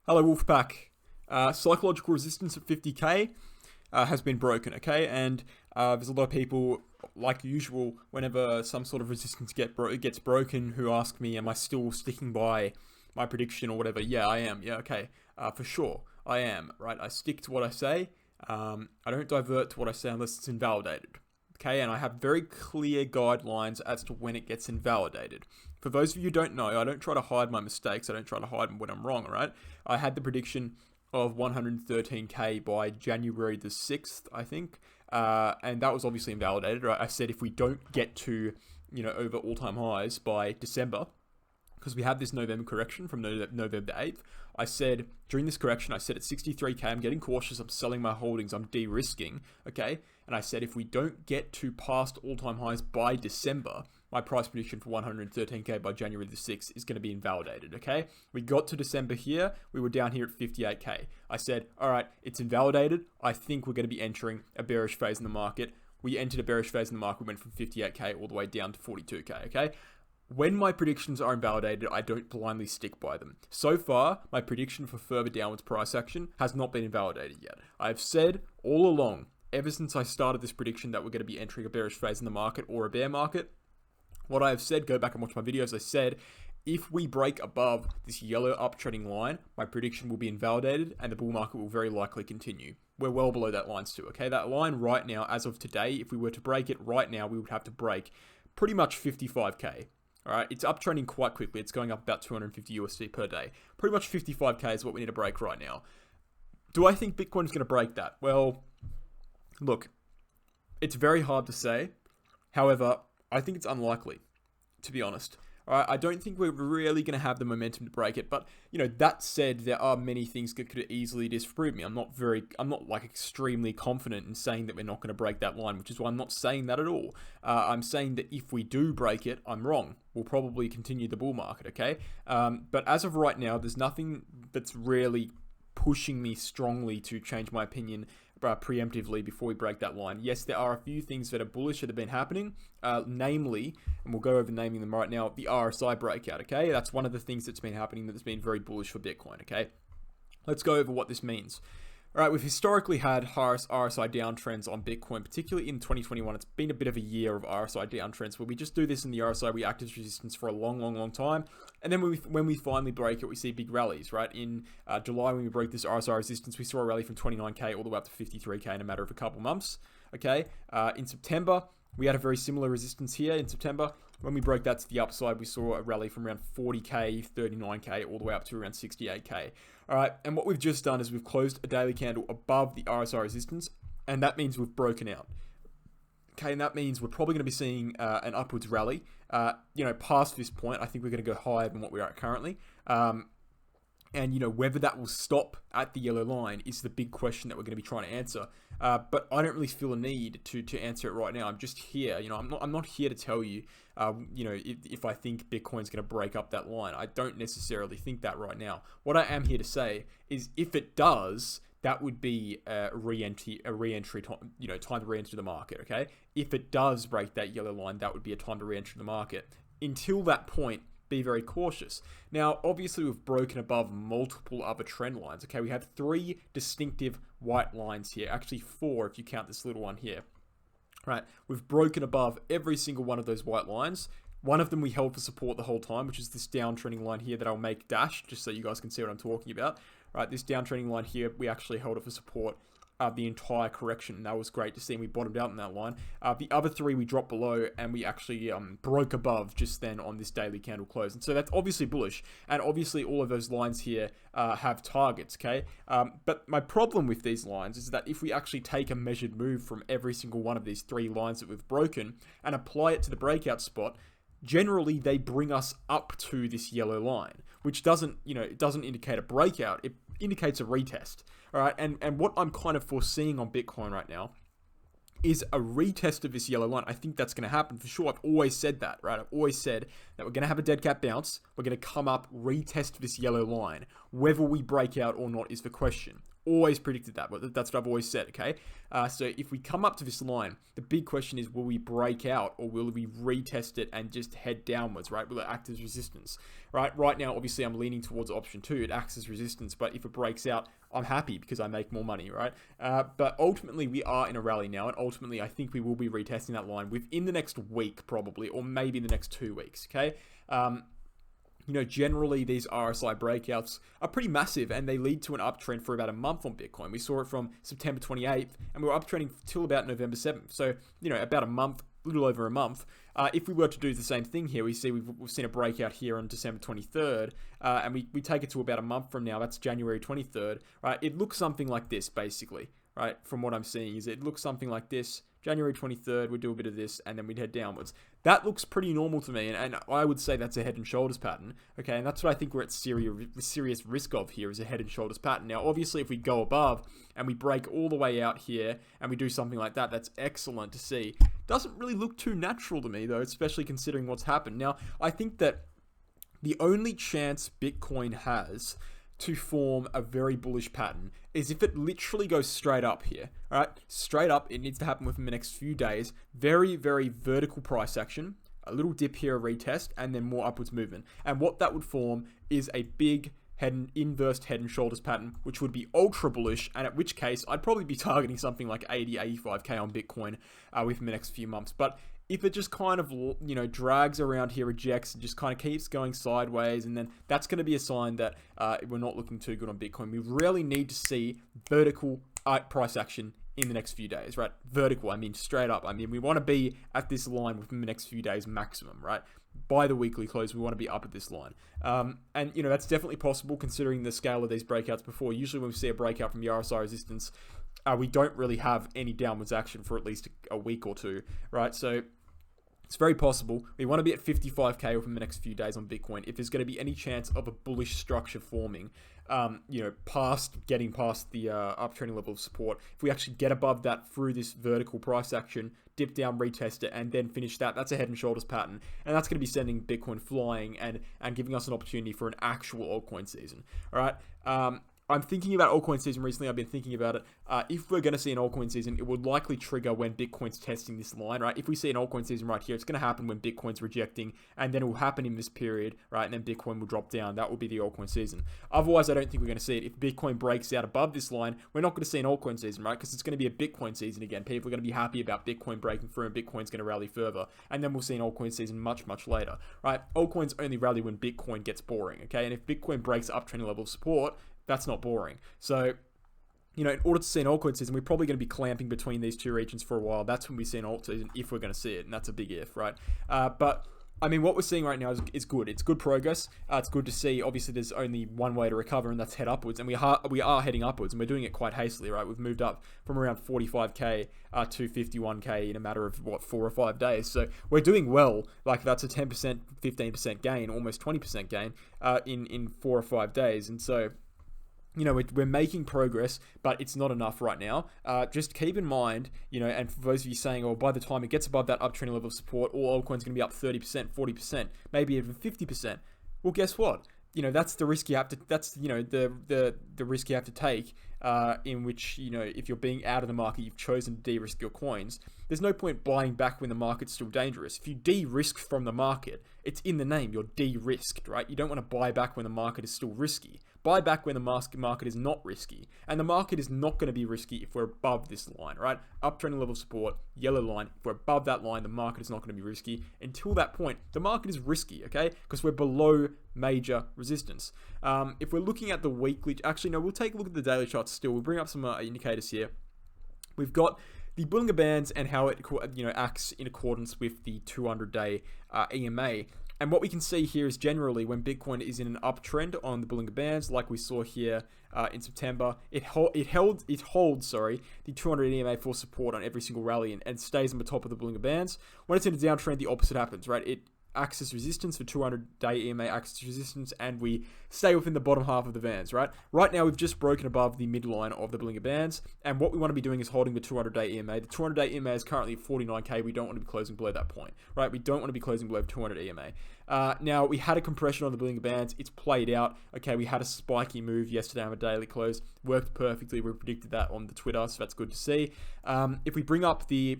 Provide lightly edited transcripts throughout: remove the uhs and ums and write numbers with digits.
Hello, Wolfpack. Psychological resistance at 50k has been broken, okay? And there's a lot of people, like usual, whenever some sort of resistance gets broken, who ask me, am I still sticking by my prediction or whatever? Yeah, I am. Yeah, okay. For sure, I am, right? I stick to what I say. I don't divert to what I say unless it's invalidated. Okay, and I have very clear guidelines as to when it gets invalidated. For those of you who don't know, I don't try to hide my mistakes. I don't try to hide when I'm wrong, all right? I had the prediction of 113k by January the 6th, I think. And that was obviously invalidated, right? I said if we don't get to, over all-time highs by December, because we have this November correction from November 8th, I said, during this correction, I said at 63k, I'm getting cautious, I'm selling my holdings, I'm de-risking, okay? And I said, if we don't get to past all-time highs by December, my price prediction for 113k by January the 6th is going to be invalidated, okay? We got to December here, we were down here at 58k. I said, all right, it's invalidated. I think we're going to be entering a bearish phase in the market. We entered a bearish phase in the market, we went from 58k all the way down to 42k, okay? When my predictions are invalidated, I don't blindly stick by them. So far, my prediction for further downwards price action has not been invalidated yet. I've said all along, ever since I started this prediction, that we're going to be entering a bearish phase in the market or a bear market. What I have said, go back and watch my videos, I said, if we break above this yellow uptrending line, my prediction will be invalidated and the bull market will very likely continue. We're well below that line still, okay? That line right now, as of today, if we were to break it right now, we would have to break pretty much 55k. All right, it's uptrending quite quickly. It's going up about 250 USD per day. Pretty much 55k is what we need to break right now. Do I think Bitcoin is going to break that? Well, look, it's very hard to say. However, I think it's unlikely, to be honest. All right, I don't think we're really going to have the momentum to break it. But, that said, there are many things that could easily disprove me. I'm not like extremely confident in saying that we're not going to break that line, which is why I'm not saying that at all. I'm saying that if we do break it, I'm wrong. We'll probably continue the bull market, okay? But as of right now, there's nothing that's really pushing me strongly to change my opinion preemptively before we break that line. Yes, there are a few things that are bullish that have been happening, namely, and we'll go over naming them right now, the RSI breakout, okay? That's one of the things that's been happening that's been very bullish for Bitcoin, okay? Let's go over what this means. All right, we've historically had RSI downtrends on Bitcoin, particularly in 2021. It's been a bit of a year of RSI downtrends where we just do this in the RSI, we act as resistance for a long time. And then when we finally break it, we see big rallies, right? In July, when we broke this RSI resistance, we saw a rally from 29k all the way up to 53k in a matter of a couple months, okay? In September, we had a very similar resistance here in September. When we broke that to the upside, we saw a rally from around 40k, 39k, all the way up to around 68k. All right, and what we've just done is we've closed a daily candle above the RSI resistance, and that means we've broken out. Okay, and that means we're probably going to be seeing an upwards rally. Past this point, I think we're going to go higher than what we are at currently. And, whether that will stop at the yellow line is the big question that we're going to be trying to answer. But I don't really feel a need to answer it right now. I'm just here. I'm not here to tell you, if I think Bitcoin's going to break up that line. I don't necessarily think that right now. What I am here to say is if it does, that would be a re-entry time, time to re-enter the market, okay? If it does break that yellow line, that would be a time to re-enter the market. Until that point, be very cautious. Now, obviously, we've broken above multiple other trend lines. Okay, we have 3 distinctive white lines here. Actually, 4 if you count this little one here. Right, we've broken above every single one of those white lines. One of them we held for support the whole time, which is this downtrending line here that I'll make dash, just so you guys can see what I'm talking about. Right, this downtrending line here, we actually held it for support the entire correction. That was great to see, and we bottomed out in that line. The other 3 we dropped below, and we actually broke above just then on this daily candle close. And so that's obviously bullish, and obviously all of those lines here have targets, okay? But my problem with these lines is that if we actually take a measured move from every single one of these 3 lines that we've broken and apply it to the breakout spot, generally they bring us up to this yellow line, which doesn't indicate a breakout. It indicates a retest. All right, and what I'm kind of foreseeing on Bitcoin right now is a retest of this yellow line. I think that's going to happen for sure. I've always said that, right? I've always said that we're going to have a dead cat bounce. We're going to come up, retest this yellow line. Whether we break out or not is the question. always predicted that, but that's what I've always said, okay? So if we come up to this line, the big question is, will we break out or will we retest it and just head downwards, right? Will it act as resistance, right? Right now, obviously, I'm leaning towards option 2. It acts as resistance, but if it breaks out, I'm happy because I make more money, right? But ultimately, we are in a rally now, and ultimately, I think we will be retesting that line within the next week, probably, or maybe the next 2 weeks, okay? Generally these RSI breakouts are pretty massive and they lead to an uptrend for about a month on Bitcoin. We saw it from September 28th and we were uptrending till about November 7th. So, about a month, a little over a month. If we were to do the same thing here, we've seen a breakout here on December 23rd, and we take it to about a month from now. That's January 23rd, right? It looks something like this, basically, right? From what I'm seeing is it looks something like this. January 23rd, we'd do a bit of this, and then we'd head downwards. That looks pretty normal to me, and I would say that's a head and shoulders pattern, okay? And that's what I think we're at serious risk of here, is a head and shoulders pattern. Now, obviously, if we go above and we break all the way out here, and we do something like that, that's excellent to see. Doesn't really look too natural to me, though, especially considering what's happened. Now, I think that the only chance Bitcoin has to form a very bullish pattern is if it literally goes straight up here, all right? Straight up, it needs to happen within the next few days. Very, very vertical price action, a little dip here, a retest, and then more upwards movement. And what that would form is a big inverse head and shoulders pattern, which would be ultra bullish, and at which case I'd probably be targeting something like 80, 85k on Bitcoin within the next few months. But if it just kind of, drags around here, rejects, and just kind of keeps going sideways, and then that's going to be a sign that we're not looking too good on Bitcoin. We really need to see vertical price action in the next few days, right? Vertical, I mean straight up. I mean, we want to be at this line within the next few days maximum, right? By the weekly close, we want to be up at this line. And, that's definitely possible considering the scale of these breakouts before. Usually when we see a breakout from the RSI resistance, we don't really have any downwards action for at least a week or two, right? So it's very possible. We want to be at 55k within the next few days on Bitcoin. If there's going to be any chance of a bullish structure forming, getting past the uptrending level of support, if we actually get above that through this vertical price action, dip down, retest it, and then finish that, that's a head and shoulders pattern. And that's going to be sending Bitcoin flying and giving us an opportunity for an actual altcoin season. All right. I'm thinking about altcoin season recently. I've been thinking about it. If we're going to see an altcoin season, it would likely trigger when Bitcoin's testing this line, right? If we see an altcoin season right here, it's going to happen when Bitcoin's rejecting, and then it will happen in this period, right? And then Bitcoin will drop down. That will be the altcoin season. Otherwise, I don't think we're going to see it. If Bitcoin breaks out above this line, we're not going to see an altcoin season, right? Because it's going to be a Bitcoin season again. People are going to be happy about Bitcoin breaking through, and Bitcoin's going to rally further. And then we'll see an altcoin season much, much later, right? Altcoins only rally when Bitcoin gets boring, okay? And if Bitcoin breaks uptrending level of support, that's not boring. So, in order to see an altcoin season, we're probably going to be clamping between these two regions for a while. That's when we see an alt season, if we're going to see it, and that's a big if, right? But I mean, what we're seeing right now is good. It's good progress. It's good to see. Obviously, there's only one way to recover, and that's head upwards. And we are heading upwards, and we're doing it quite hastily, right? We've moved up from around 45k to 51k in a matter of 4 or 5 days. So we're doing well. Like that's a 10%, 15% gain, almost 20% gain in 4 or 5 days. And so, we're making progress, but it's not enough right now. Just keep in mind, and for those of you saying, oh, by the time it gets above that uptrending level of support, all altcoins going to be up 30%, 40%, maybe even 50%. Well, guess what? That's the risk you have to. That's the risk you have to take. In which if you're being out of the market, you've chosen to de-risk your coins. There's no point buying back when the market's still dangerous. If you de-risk from the market, it's in the name. You're de-risked, right? You don't want to buy back when the market is still risky. Buy back when the market is not risky. And the market is not going to be risky if we're above this line, right? Uptrending level of support, yellow line. If we're above that line, the market is not going to be risky. Until that point, the market is risky, okay? Because we're below major resistance. If we're looking at the weekly, actually, no, we'll take a look at the daily charts still. We'll bring up some indicators here. We've got the Bollinger Bands and how it acts in accordance with the 200-day EMA. And what we can see here is generally when Bitcoin is in an uptrend on the Bollinger Bands, like we saw here in September, it holds the 200 EMA for support on every single rally and stays on the top of the Bollinger Bands. When it's in a downtrend, the opposite happens, right? It acts as resistance for 200-day EMA acts as resistance, and we stay within the bottom half of the bands, right? Right now, we've just broken above the midline of the Bollinger Bands, and what we want to be doing is holding the 200-day EMA. The 200-day EMA is currently at 49k. We don't want to be closing below that point, right? We don't want to be closing below 200 EMA. Now, we had a compression on the Bollinger Bands. It's played out. Okay, we had a spiky move yesterday on a daily close. Worked perfectly. We predicted that on the Twitter, so that's good to see. If we bring up the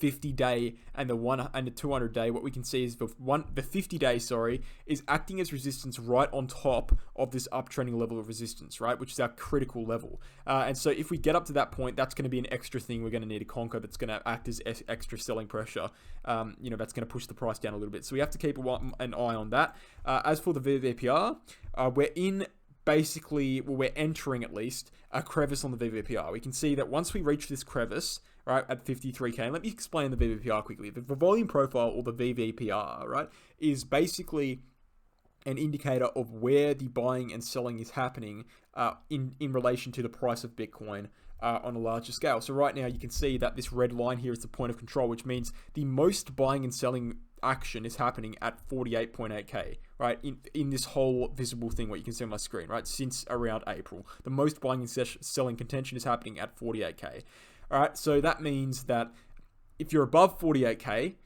50-day and the 200-day, what we can see is the 50-day, is acting as resistance right on top of this uptrending level of resistance, right, which is our critical level. And so if we get up to that point, that's going to be an extra thing we're going to need to conquer. That's going to act as extra selling pressure. That's going to push the price down a little bit. So we have to keep an eye on that. As for the VVPR, we're entering at least a crevice on the VVPR. We can see that once we reach this crevice, right, at 53k, and let me explain the VVPR quickly. The volume profile, or the VVPR, right, is basically an indicator of where the buying and selling is happening in relation to the price of Bitcoin on a larger scale. So right now you can see that this red line here is the point of control, which means the most buying and selling action is happening at 48.8k, right, in this whole visible thing, what you can see on my screen, right, since around April. The most buying and selling contention is happening at 48k. All right, so that means that if you're above 48k,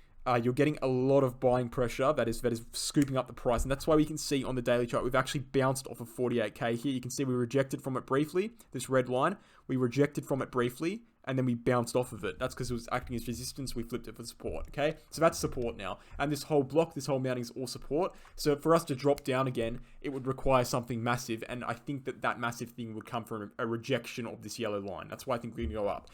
you're getting a lot of buying pressure that is scooping up the price, and that's why we can see on the daily chart we've actually bounced off of 48k here. You can see we rejected from it briefly, this red line. We rejected from it briefly, and then we bounced off of it. That's because it was acting as resistance. We flipped it for support, okay? So that's support now. And this whole block, this whole mounting is all support. So for us to drop down again, it would require something massive, and I think that massive thing would come from a rejection of this yellow line. That's why I think we're going to go up.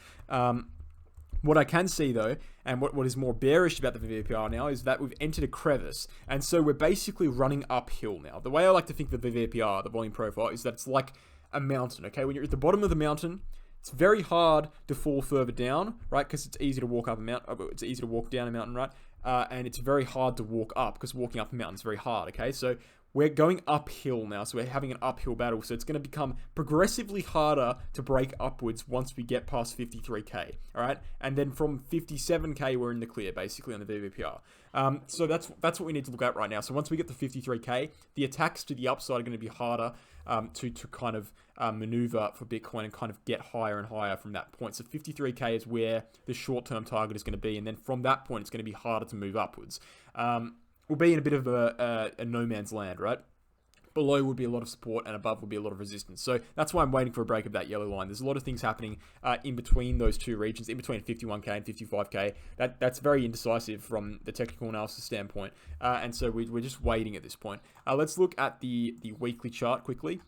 What I can see though, and what is more bearish about the VVPR now, is that we've entered a crevice, and so we're basically running uphill now. The way I like to think of the VVPR, the volume profile, is that it's like a mountain, okay? When you're at the bottom of the mountain, it's very hard to fall further down, right? Because it's easy to walk up a mountain, it's easy to walk down a mountain, right? And it's very hard to walk up, because walking up a mountain is very hard, okay? So we're going uphill now, so we're having an uphill battle. So it's going to become progressively harder to break upwards once we get past 53k, all right? And then from 57k, we're in the clear, basically, on the VVPR. So that's what we need to look at right now. So once we get to 53k, the attacks to the upside are going to be harder to kind of maneuver for Bitcoin and kind of get higher and higher from that point. So 53k is where the short-term target is going to be, and then from that point, it's going to be harder to move upwards. We'll be in a bit of a no man's land, right? Below would be a lot of support, and above would be a lot of resistance. So that's why I'm waiting for a break of that yellow line. There's a lot of things happening in between those two regions, in between 51k and 55k. That's very indecisive from the technical analysis standpoint, and so we're just waiting at this point. Let's look at the weekly chart quickly.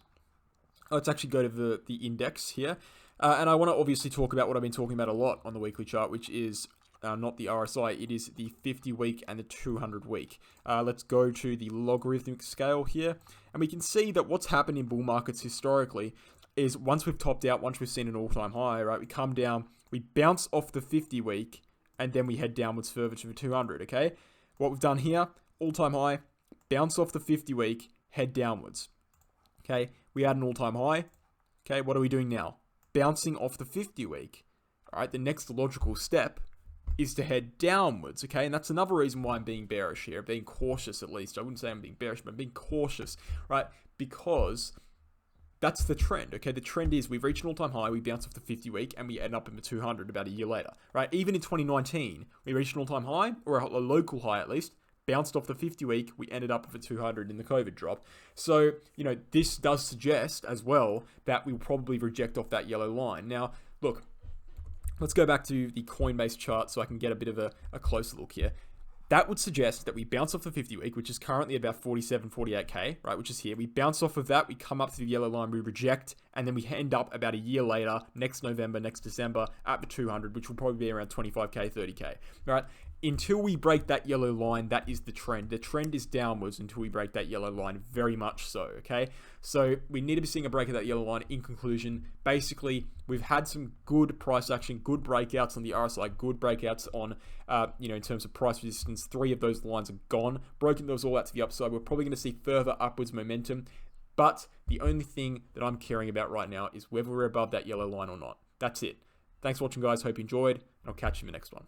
Let's actually go to the index here, and I want to obviously talk about what I've been talking about a lot on the weekly chart, which is not the RSI, it is the 50-week and the 200-week. Let's go to the logarithmic scale here, and we can see that what's happened in bull markets historically is once we've topped out, once we've seen an all-time high, right, we come down, we bounce off the 50-week, and then we head downwards further to the 200, okay? What we've done here, all-time high, bounce off the 50-week, head downwards, okay? We had an all-time high, okay? What are we doing now? Bouncing off the 50-week, all right? The next logical step is to head downwards, okay? And that's another reason why I'm being bearish here, being cautious at least. I wouldn't say I'm being bearish, but I'm being cautious, right? Because that's the trend, okay? The trend is we've reached an all-time high, we bounce off the 50-week, and we end up in the 200 about a year later, right? Even in 2019, we reached an all-time high, or a local high at least, bounced off the 50-week, we ended up with a 200 in the COVID drop. So, this does suggest as well that we'll probably reject off that yellow line. Now, look, let's go back to the Coinbase chart so I can get a bit of a closer look here. That would suggest that we bounce off the 50-week, which is currently about 47, 48k, right, which is here. We bounce off of that, we come up to the yellow line, we reject, and then we end up about a year later, next November, next December, at the 200, which will probably be around 25k, 30k, right? Until we break that yellow line, that is the trend. The trend is downwards until we break that yellow line, very much so, okay? So we need to be seeing a break of that yellow line. In conclusion, basically, we've had some good price action, good breakouts on the RSI, good breakouts on, in terms of price resistance. 3 of those lines are gone. Broken those all out to the upside. We're probably going to see further upwards momentum. But the only thing that I'm caring about right now is whether we're above that yellow line or not. That's it. Thanks for watching, guys. Hope you enjoyed, and I'll catch you in the next one.